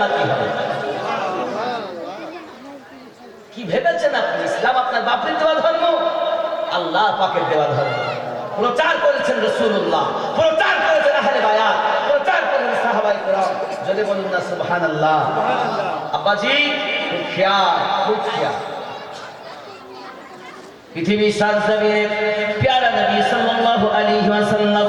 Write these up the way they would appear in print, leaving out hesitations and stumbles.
জান্নাতি হবে। কি ভেবেছেন আপনি? ইসলাম আপনার বাপের দেওয়া ধর্ম, আল্লাহ পাকের দেওয়া ধর্ম। প্রচার করেছেন রাসূলুল্লাহ, প্রচার করেছেন আহলে বায়াত, প্রচার করেছেন সাহাবায়ে কেরাম। যদি বলুন না সুবহানাল্লাহ। আব্বাজি খুব খেয়াল, খুব খেয়াল। পৃথিবীর সরজমিনে প্যারা নবী সাল্লাল্লাহু আলাইহি ওয়াসাল্লাম,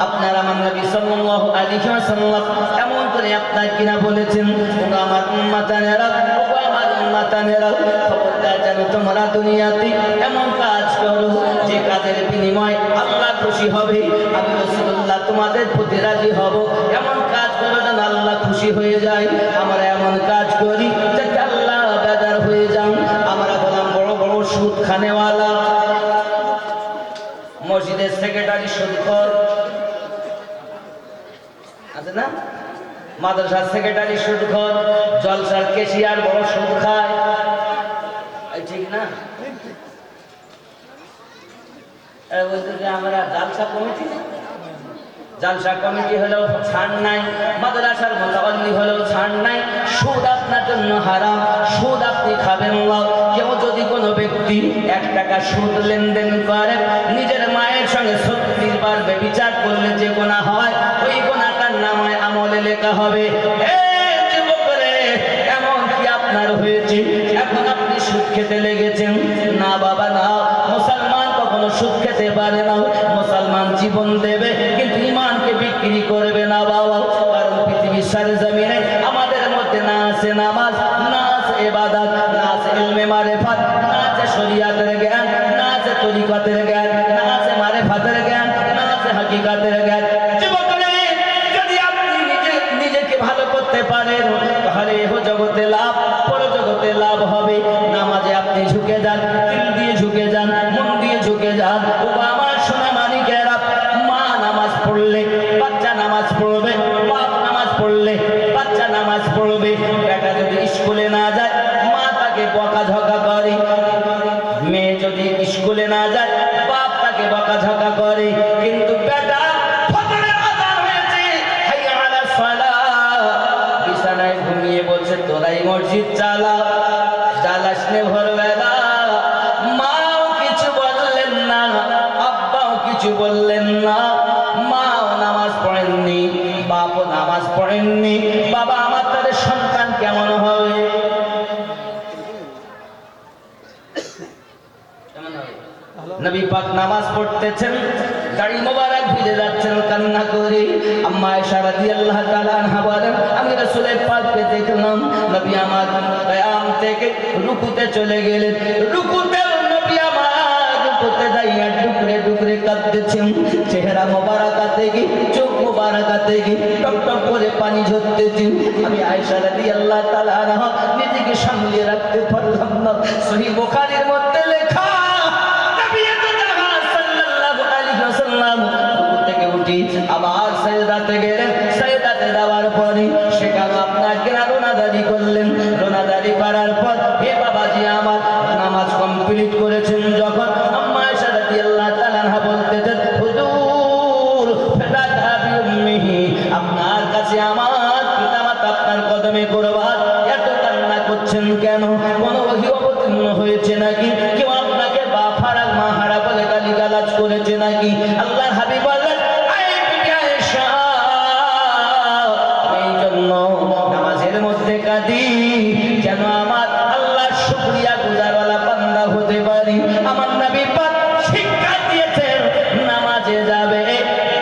আপনার আমার নবী সাল্লাল্লাহু আলাইহি ওয়াসাল্লাম এমন করে আপনার কিনা বলেছেন, ও আমার উম্মতানেরা, ও আমার উম্মতানেরা, খবরদার যেন তোমরা দুনিয়াতে এমন কাজ করো যে কাজের বিনিময়ে আল্লাহ খুশি হবে। আমি রাসূলুল্লাহ তোমাদের প্রতি রাজি হব। এমন কাজ করো যেন আল্লাহ খুশি হয়ে যায়। আমরা এমন কাজ করি যাতে আল্লাহ বেজার হয়ে যান। আমরা হলাম বড় বড় সুদ খানেওয়ালা, মসজিদের সেক্রেটারি সুদখোর আছে না, মাদ্রাসার সেক্রেটারি সুদখোর, জলসার কেশিয়ার বড় সুদ খায়, ঠিক না? আমরা জালসা কমিটি, জালসা কমিটি হলেও ছাড় নাই, মাদ্রাসার মোতাবাল্লি হলেও ছাড় নাই। সুদ আপনার জন্য হারাম, সুদ আপনি খাবেন না। কেউ যদি কোনো ব্যক্তি 1 টাকা সুদ লেনদেন করে, নিজের মায়ের সঙ্গে 36 বার ব্যভিচার করলে যে গুনাহ হয়, ওই গুনাহটার নামে আমলে লেখা হবে। যুবকরে, এমন কি আপনার হয়েছে এখন আপনি সুদ খেতে লেগেছেন? না বাবা না, মুসলমান কখনো সুদ খেতে পারে না। মুসলমান জীবন দেবে কিন্তু ঈমানকে বিক্রি করবে না বাবা। কারণ পৃথিবীর সরজমিনে আমাদের মধ্যে না আছে নামাজ, না আছে ইবাদত, না আছে ইলমে মারিফাত, না আছে শরীয়তের জ্ঞান, না আছে তরিকতের জ্ঞান, না আছে মারিফাতের জ্ঞান, না আছে হাকিকাতের জ্ঞান। যুবকরে, যদি আপনি নিজেকে ভালো করতে পারেন তাহলে এহ জগতে লাভ, পরজগতে লাভ হবে। নামাজে আপনি ঝুঁকে যান, দিল দিয়ে ঝুঁকে যান, মন দিয়ে ঝুঁকে যান। ও আমার সোনা মানিকেরা, মা নামাজ পড়লে বাচ্চা নামাজ পড়বে, বাপ নামাজ পড়লে বাচ্চা নামাজ পড়বে। বেটা যদি স্কুলে না যায়, মা তাকে বকাঝকা করে। মেয়ে যদি স্কুলে না যায়, বাপ তাকে বকাঝকা করে। কিন্তু বেটা ফজরের আযান হয়েছে, হাইয়া আলাস সালাহ, বিছানায় ঘুমিয়ে বলছে তোরাই মসজিদ চালা। চালাস নে ভোরবেলা, মাও কিছু বললেন না, আব্বাও কিছু বললেন না। মাও নামাজ পড়েননি, বাপও নামাজ পড়েননি। বাবা আমার তাদের সন্তান কেমন হবে? নবী পাক নামাজ পড়তেছেন, গাড়ি মোবারক ভিজে যাচ্ছেন কান্না করে। আম্মা আয়েশা রাদিয়াল্লাহু তাআলা আনহা বলেন, আমি রাসূলের পাককে দেখলাম নবী আমার কিয়াম থেকে রুকুতে চলে গেলেন। রুকুতে নবী আমার রুকুতে যাইয়া ডুকরে ডুকরে কাঁদতেছেন। চেহারা মোবারকা থেকে, চোখ মোবারকা থেকে টপ টপ করে পানি ঝরতেছে। আমি আয়েশা রাদিয়াল্লাহু তাআলা আনহা নিজেকে সামলিয়ে রাখতে পারলাম না। সহিহ বুখারীর মধ্যে লেখা, থেকে উঠি আবার সাজদাতে গেলেন। সাজদাতে যাওয়ার পরে সেখানে আপনার রোনাদারি করলেন। রোনাদারি করার পর হে বাবাজি আমার নামাজ কমপ্লিট করেছেন যখন, আম্মা আয়েশা রাদিয়াল্লাহু তাআলা আনহা বলতেছেন, হুজুর ফাদাতা বিউম্মিহি, আপনার কাছে আমার পিতামাতা আপনার কদমে কুরবান। এত কান্না করছেন কেন? কোনো ওহী অবতীর্ণ হয়েছে নাকি? কেউ আপনাকে বাপ হারা মা হারা বলে গালিগালাজ করেছে নাকি? আল্লাহর হাবিব বললেন, এই বিবি আয়েশা, এই জন্য নামাজের মধ্যে কাঁদি যেন আমার আল্লাহর শুকরিয়া গুজারওয়ালা বান্দা হতে পারি। আমার নবী পাক শিক্ষা দিয়েছেন, নামাজে যাবে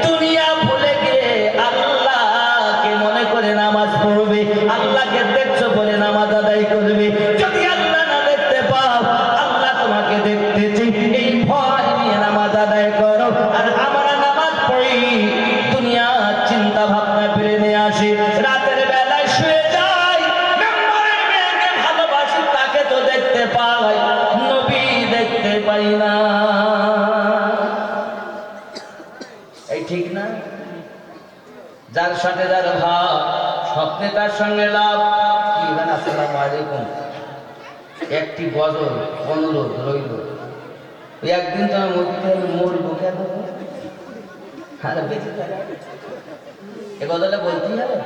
দুনিয়া ভুলে গিয়ে আল্লাহকে মনে করে নামাজ পড়বে। আল্লাহকে দেখছো বলে নামাজ আদায় করবে। যদি আল্লাহ না দেখতে পাও, আল্লাহ তোমাকে দেখতেছে, এই ভয় নিয়ে নামাজ আদায় করো। আর আমরা নামাজ পড়ি দুনিয়ার চিন্তা ভাবনা ফিরে নিয়ে আসি। রাতের বেলায় শুয়ে যাই, মেম্বারের মেয়েকে ভালোবাসি, তাকে তো দেখতে পাই, নবী দেখতে পাই না। এই ঠিক না? যার সাথে যার ভাব, স্বপ্নে তার সঙ্গে লাভ। কি বলেন? আসসালামু আলাইকুম। একটি গজল অনুরোধ রইল, একদিন তো আমি মরবো কেন? এ গজলটা বলতেই হবে।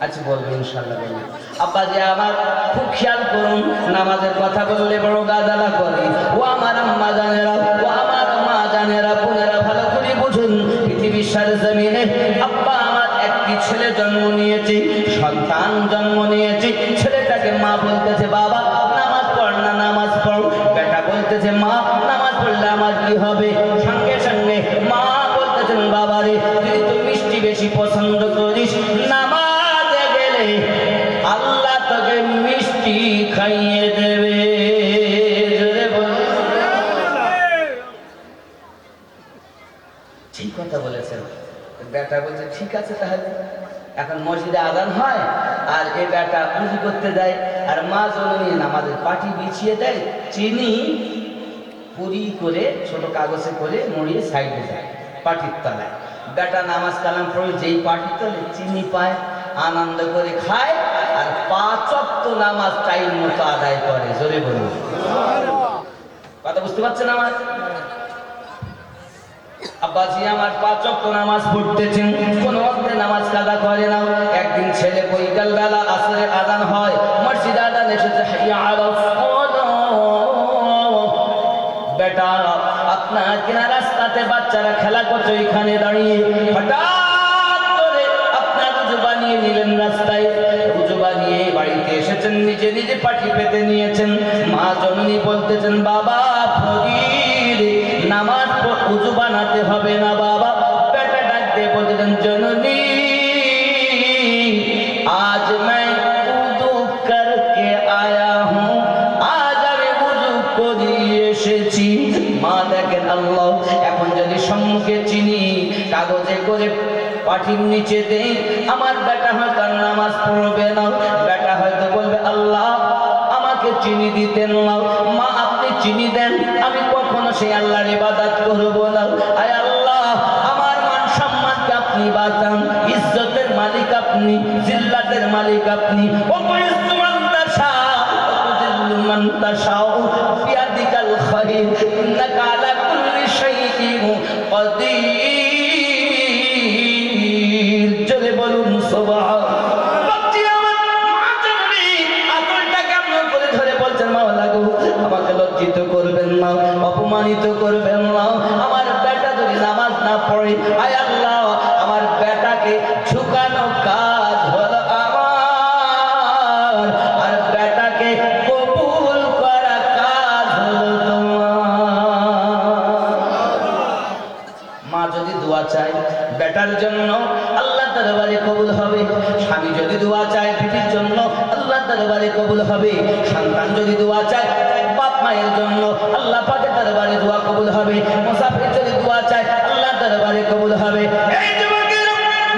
আচ্ছা বলবো ইনশাআল্লাহ বলবো। আব্বা যে আমার খুব খেয়াল করুন, নামাজের কথা বললে বড় গাদালা করে। ও আমার আম্মা জানেরা, ও আমার মা জানেরা, বোনেরা ভালো করে বুঝুন, পৃথিবীর সারা জমিনে আব্বা আমার একটি ছেলে জন্ম নিয়েছে, সন্তান জন্ম নিয়েছে। ছেলেটাকে মা বলতেছে বাবা নামাজ পড় না, নামাজ পড়। বেটা বলতেছে মা নামাজ পড়লে আমার কি হবে? সঙ্গে সঙ্গে মা বলতেছেন বাবারে যদি তুই মিষ্টি বেশি পছন্দ করিস, নামাজে গেলে আল্লাহ তোকে মিষ্টি খাইয়ে দেবে। ঠিক কথা বলেছেন। বেটা বলছে ঠিক আছে তাহলে। এখন মসজিদে আজান হয় আর এ বেটা উজু করতে দেয়, আর মা জননী নামাজের পাটি বিছিয়ে দেয়, চিনি পুরি করে ছোট কাগজে করে মুড়িয়ে সাইডে দেয় পাটির তলায়। বেটা নামাজ কালাম পড়ে যেই পাটির তলে চিনি পায় আনন্দ করে খায়, আর 5 ওয়াক্ত নামাজ টাইম মতো আদায় করে। জোরে বলুন, কথা বুঝতে পারছেন আমার? আব্বাজি আমার 5 ওয়াক্ত নামাজ পড়তেছেন, কোন ওয়াক্তে নামাজ কাদা করে না। একদিন ছেলে বৈকাল বেলা আসরে আজান হয়, মসজিদে আজান এসেছে, হাইয়া আলাস সালাহ। বেটা আপনার কিনা রাস্তাতে বাচ্চারা খেলা করছে, ওইখানে দাঁড়িয়ে হঠাৎ করে আপনার উজু বানিয়ে নিলেন, রাস্তায় উজু বানিয়ে বাড়িতে এসেছেন, নিজে নিজে পাটি পেতে নিয়েছেন। মা জননী বলতেছেন বাবা ফরিদ নামাজ উজু বানাতে হবে না বাবা। বেটা ডাক দিয়ে বলতেছেন জননী আজ मैं উজু করকে আয়া হুঁ, আজ আমি উজু করে এসেছি। মা দেখেন আল্লাহ, এখন যদি সম্মুখে চিনি কাগজে করে পাটির নিচে দেই, আমার বেটা হয়তো নামাজ পড়বে না। বেটা হয়তো বলবে আল্লাহ আমাকে চিনি দিতেন না, মা আপনি চিনি দেন, আমি কখনো সেই আল্লাহর ইবাদত করব না। আয় আল্লাহ আমার মান সম্মানকে আপনি বাঁচান, ইজ্জতের মালিক আপনি, জিল্লাতের মালিক আপনি। ও কুইজ্জু মান তাশা ওয়া তুযিল্লু মান তাশা বিয়াদিকাল খায়র ইন্নাকা আলা কুল্লি শাইইন কাদির। জোরে বলুন সুবহানাল্লাহ। আমাকে লজ্জিত করবেন না, অপমানিত করবেন না। আমার বেটা যদি নামাজ না পড়ে, আয় আল্লাহ আমার বেটাকে ঝুঁকানো কাজ হলো আমার, আর বেটাকে কবুল করা কাজ হলো তোমার। মা যদি দোয়া চায় বেটার জন্য, আল্লাহ দরবারে কবুল হবে। স্বামী যদি দোয়া চায় বিবির জন্য, আল্লাহ দরবারে কবুল হবে। সন্তান যদি দোয়া চায় বাপ মায়ের জন্য, আল্লাহ পাকের দরবারে দোয়া কবুল হবে। মুসাফির যদি দোয়া চায় আল্লাহ দরবারে কবুল হবে। এই যুবকের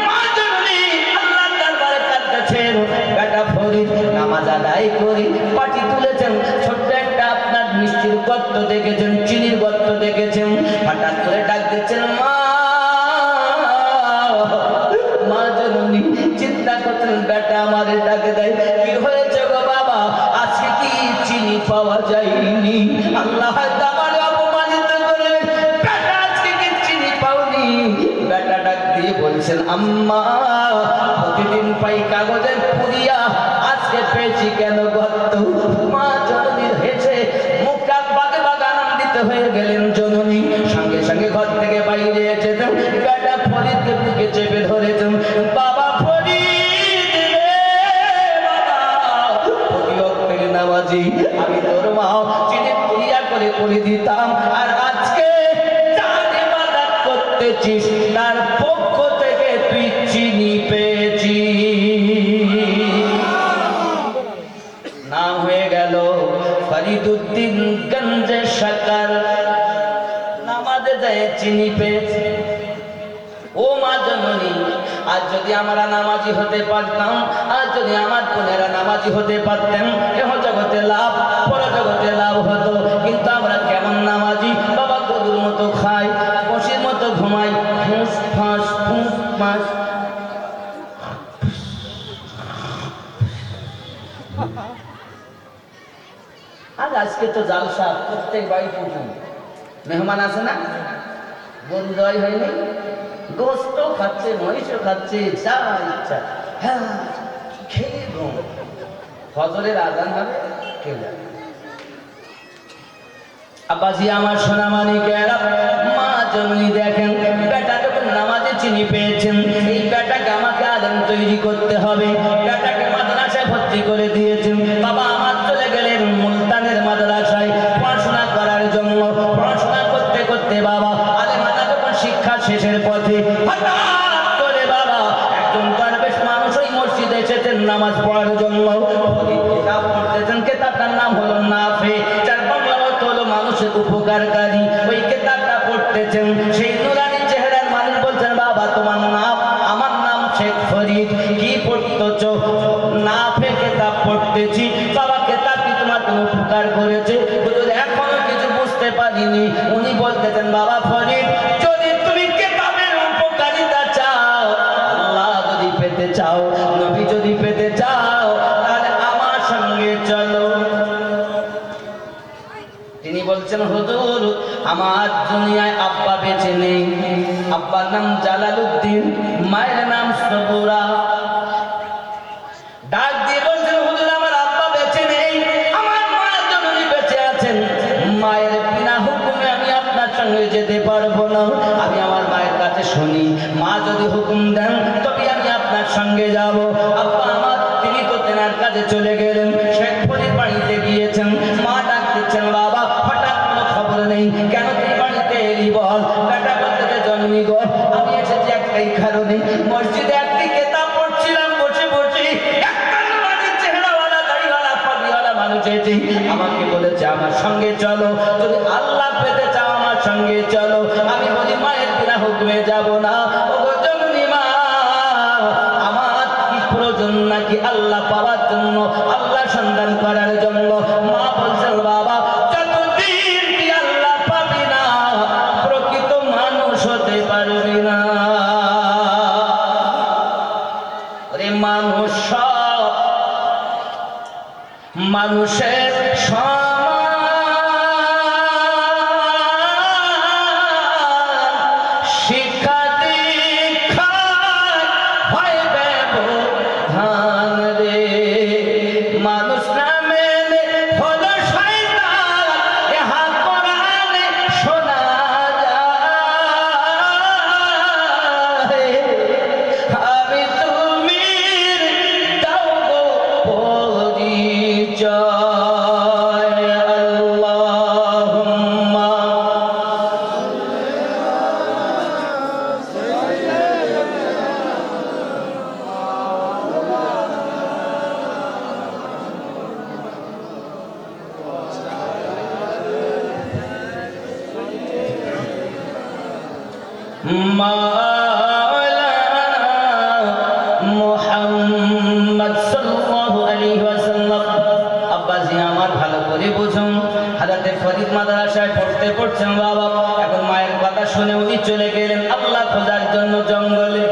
মা জননী আল্লাহর দরবারে কাঁদতেছেন, বেটা ফরিদ নামাজ আদায় করে পাটি তুলেছেন, ছোট্ট একটা আপনার মিষ্টির গর্ত দেখেছেন, চিনির গর্ত দেখেছেন, হঠাৎ করে ডাক দিচ্ছেন মা। মা জননী চিন্তা করছেন বেটা আমাদের ডাকে দেয়, কি হয়েছে গো বাবা? আজকে কি চিনি পাওয়া যায়নি? আল্লাহ আমারে অপমানিত করে, বেটা আজকে কি চিনি পাওনি? বেটা ডাক দিয়ে বলছেন আম্মা প্রতিদিন পাই কাগজের পুরিয়া, আজকে পেয়েছি কেন গর্ত? মা জননী হেসে মুখটা বাগে বাগে আনন্দিত হয়ে গেলেন জননী। সঙ্গে সঙ্গে ঘর থেকে বাইরে এসেছেন, বেটা ফরিদকে বুকে চেপে ধরেছেন, বাবা ফরিদ রে বাবা, প্রতি ওয়াক্তের নামাজি আমি তোর মা, চিনি পুরিয়া করে করে দিতাম, আর আজকে যার ইবাদত করতেছিস তার পক্ষ থেকে তুই চিনি পেয়েছিস। নাম হয়ে গেল ফরিদউদ্দিন গঞ্জে শকর, নামাজে যায় চিনি পেয়েছে। ও মা জননী আজ যদি আমরা নামাজি হতে পারতাম, আজ যদি আমার বোনেরা নামাজি হতে পারতেন, এহ জগতে লাভ পর জগতে লাভ হতো। কিন্তু আমরা কেমন নামাজি বাবা, গরুর মতো খাই, পশুর মতো ঘুমাই, ফুঁস ফাঁস ফুঁস ফাঁস। আর আজকে তো জালসা, প্রত্যেক বাড়িতে মেহমান আছে না, গরু দেওয়াই হয়নি, গোস্ত খাচ্ছে, মহিষও খাচ্ছে, যা ইচ্ছা। হ্যাঁ খেয়ে ঘুম, ফজরের আজান হবে কেউ যাবে। আব্বাজি আমার সোনা মানিকেরা, মা জননী দেখেন বেটা যখন নামাজে চিনি পেয়েছেন, এই বেটাকে আমাকে আলেম তৈরি করতে হবে, বেটাকে মাদ্রাসায় ভর্তি করে দিয়েছেন। বাবা আমার চলে গেলেন মুলতানের মাদ্রাসায় পড়াশোনা করার জন্য। পড়াশোনা করতে করতে বাবা আলেমানা যখন শিক্ষা শেষের পথে, হঠাৎ করে বাবা একজন দরবেশ মানুষ ওই মসজিদে এসেছেন নামাজ পড়ার জন্য। কিতাব পড়তেছেন, কিতাবটার নাম হলো নাফে, যার বাংলা অর্থ হলো মানুষের উপকারকারী। ওই কিতাবটা পড়তেছেন, সেই নুরানি চেহারার মানুষ বলছেন, বাবা তোমার নাম? আমার নাম শেখ ফরিদ। কি পড়তেছো? নাফে কিতাব পড়তেছি। বাবা কিতাব কি তোমার কোনো উপকার করেছে? হুজুর এখনো কিছু বুঝতে পারিনি। উনি বলতেছেন, বাবা ফরিদ, যদি তুমি কিতাবের উপকারিতা চাও, আল্লাহ যদি পেতে চাও, নবী যদি পেতে চাও, তাহলে আমার সঙ্গে চলো। তিনি বলছেন, হুজুর আমার দুনিয়ায় আব্বা বেঁচে নেই। আব্বার নাম জালালউদ্দিন, মায়ের নাম সবুরা। ডাক দিয়ে বলছেন, হুজুর আমার আব্বা বেঁচে নেই, আমার মা জননী বেঁচে আছেন। মায়ের বিনা হুকুমে আমি আপনার সঙ্গে যেতে পারবো না। আমি আমার মায়ের কাছে শুনি, মা যদি হুকুম দেন তবে আমি আপনার সঙ্গে যাব। আব্বা আমার তিনি তো তেনার কাছে চলে গেলেন, শেখ ফরিদ বাড়িতে গিয়েছেন। মা ডাক দিচ্ছেন, বাবা হঠাৎ কোনো খবর নেই, কেন তুই বাড়িতে এলি বল? বেটা বলতে, জন্মি গো আমি এসেছি একটাই কারণে, মসজিদে একটি কিতাব পড়ছিলাম বসে বসে, একটা নুরানি চেহারাওয়ালা দাড়িওয়ালা পাগড়িওয়ালা মানুষ এসে আমাকে বলেছে আমার সঙ্গে চলো, যদি আল্লাহ পেতে চাও আমার সঙ্গে চলো। আমি বলি মায়ের বিনা হুকুমে যাব না। ও গো জননী মা, আমার কি প্রয়োজন নাকি আল্লাহ পাওয়ার জন্য, আল্লাহ সন্ধান করার জন্য? মা বলছেন, বাবা যতদিন তুই আল্লাহ পাবি না, প্রকৃত মানুষ হতে পারবি না। রে মানুষ সব মানুষের শিক্ষা দীক্ষা হয় ব্যবধান রে, মানুষ না মেনে হলো শয়তান, ইহা কোরআনে শোনা যায়। আমি তুমি দাও গো পরিচয়, আল্লাহুম্মা মুহাম্মদ সাল্লাল্লাহু আলাইহি ওয়াসাল্লাম। আব্বাজি আমার ভালো করে বুঝুন, হযরত ফরিদ মাদ্রাসায় পড়তে পড়ছেন বাবা। এখন মায়ের কথা শুনে উনি চলে গেলেন আল্লাহ খোঁজার জন্য জঙ্গলে।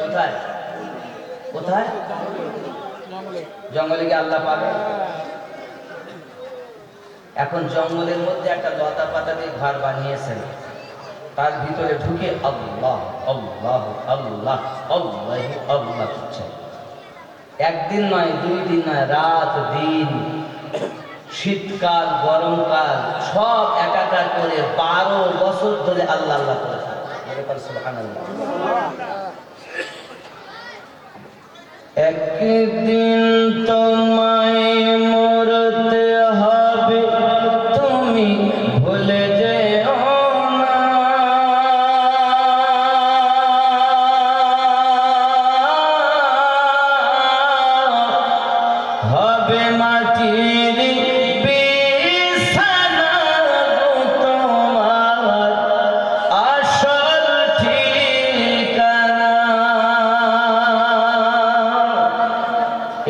কোথায় কোথায়? জঙ্গলে গিয়ে আল্লাহ পাবে। এখন জঙ্গলের মধ্যে একটা লতা পাতা দিয়ে ঘর বানিয়েছেন, তার ভিতরে ঢুকে আল্লাহ আল্লাহ আল্লাহ আল্লাহ আল্লাহ করছেন। একদিন নয়, দুই দিন নয়, রাত দিন, শীতকাল গরমকাল সব একাকার করে 12 বছর ধরে আল্লাহ আল্লাহ করেছেন। সুবহানাল্লাহ। একদিন তোমায় মরতে হবে, তুমি ভুলে যেও না। হবে মাটির বিছানা তোমার আসল ঠিকানা।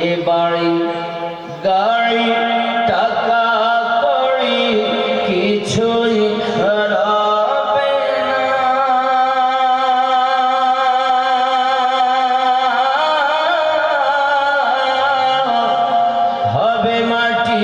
এ বাড়ি গাড়ি টাকা কড়ি কিছুই রবে না। হবে মাটি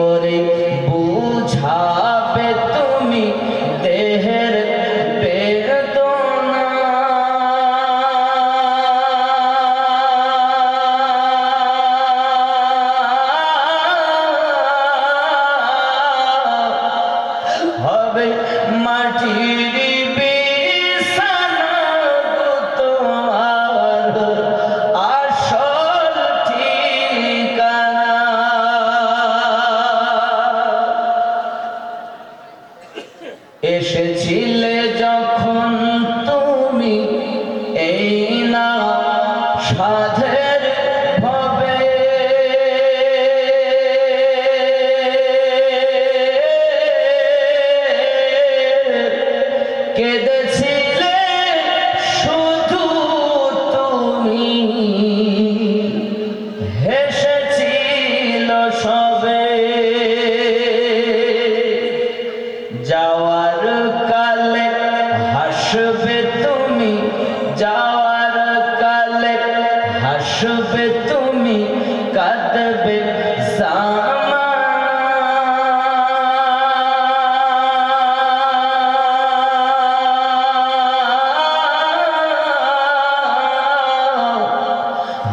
করে বুঝাবে তুমি দেহের বেদনা? হবে মাটির বিছানা গো তোমার আসল ঠিকানা। এসেছিলে যখন তুমি এই না সাধের ভবে, কেঁদেছিলে শুধু তুমি, হেসেছিল সবে। যাওয়ার কালে হাসবে তুমি, যাওয়ার কালে হাসবে তুমি, কাঁদবে জামানা।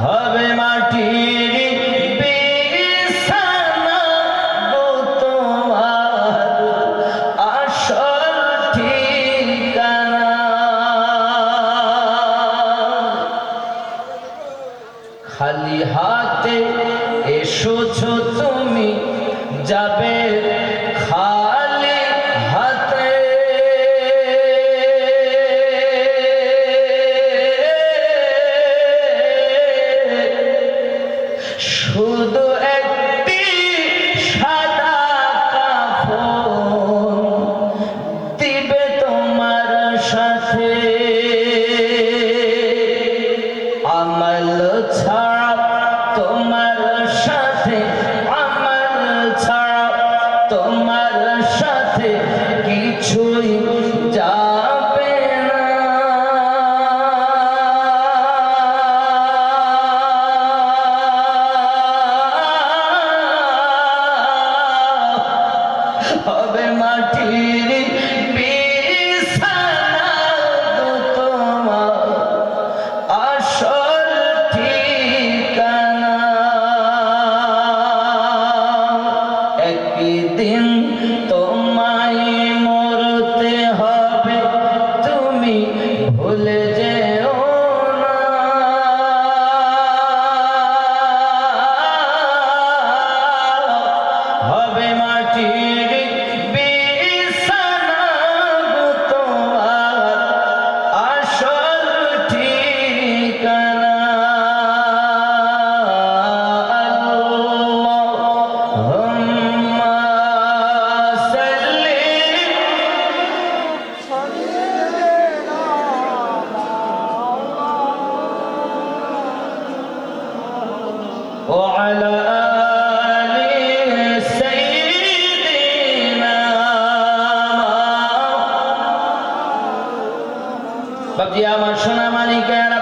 হবে মাটির বিছানা গো তোমার আসল ঠিকানা। খালি হাতে এসেছো তুমি, যাবে খালি হাতে। শুধু একটি সাদা কাফন দিবে তোমার সাথে। আমল ছাড়া তোমার সাথে, আমল ছাড়া তোমার সাথে কিছুই যাবে না। হবে মাটির বিছানা গো তোমার আসল ঠিকানা। একদিন তোমায় মরতে হবে, তুমি ভুলে যেও না। হবে মাটির বিছানা গো তোমার আসল ঠিকানা। আল্লাহুম্মা সাল্লি ওয়া আলা আলি সাইয়্যিদিনা। বাবজি আমার সোনা মানিকেরা,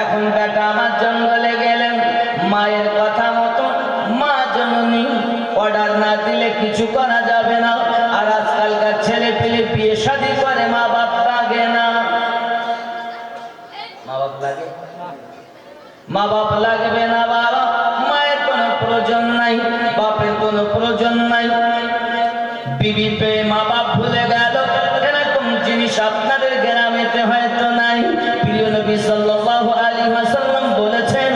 এখন বেটা আমার জঙ্গলে গেলেন, মায়ের কথা মতো মা জননী অর্ডার না দিলে কিছু করা যাবে না। আর আজকালকার ছেলে পেলে বিয়ে শাদী করে মা বাপ লাগে না। মা বাপ লাগে? মা বাপ লাগবে না বাবা, মায়ের কোনো প্রয়োজন নাই, বাপের কোনো প্রয়োজন নাই। বিবি পেয়ে মা বাপ ভুলে গেল, এরকম জিনিস আপনাদের গ্রামেতে হয়তো নাই। প্রিয় নবী সাল্লাল্লাহু আলাইহি ওয়াসাল্লাম বলেছেন,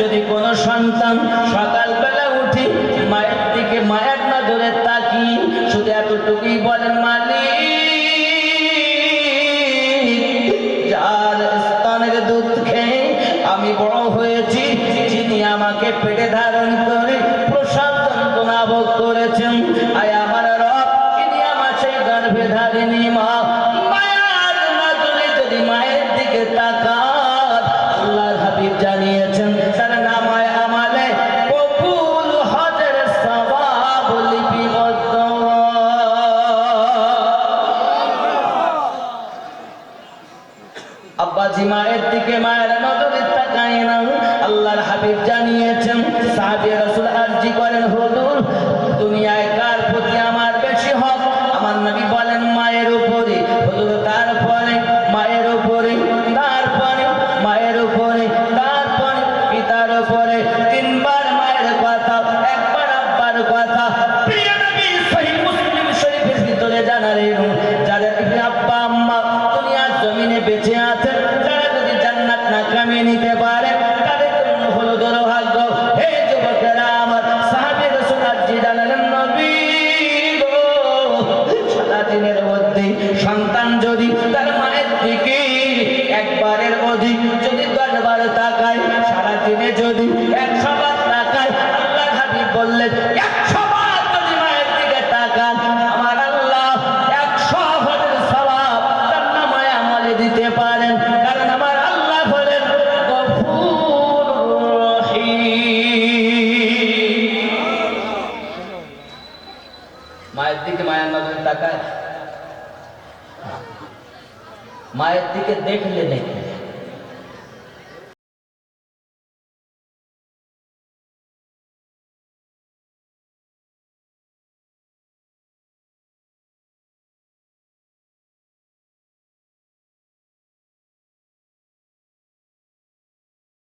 যদি কোনো সন্তান সকালবেলা উঠি মায়ের দিকে মায়ের নজরে তাকিয়ে শুধু এতটুকুই বলেন, মালিক যার স্তনের দুধ খেয়ে আমি বড় হয়েছি, যিনি আমাকে পেটে ধারণ করে প্রসব যন্ত্রণা ভোগ করেছেন, আয় আমার রব, ইনি আমার সেই গর্ভে ধারিণী মা। মায়ের নজরে যদি মায়ের দিকে তাকান, আল্লাহর হাবিব জানিয়েছেন তার নামায় আমালে কবুল হজের সওয়াব লিপিবদ্ধ। আব্বাজি মায়ের দিকে মায়ের নজরে তাকায় না। আল্লাহর হাবিব জানিয়েছেন, সাহাবী রাসূল আরজি করেন, হুজুর দুনিয়া মায়ের দিকে মায়ের নজর তাকায়, মায়ের দিকে দেখলে নেই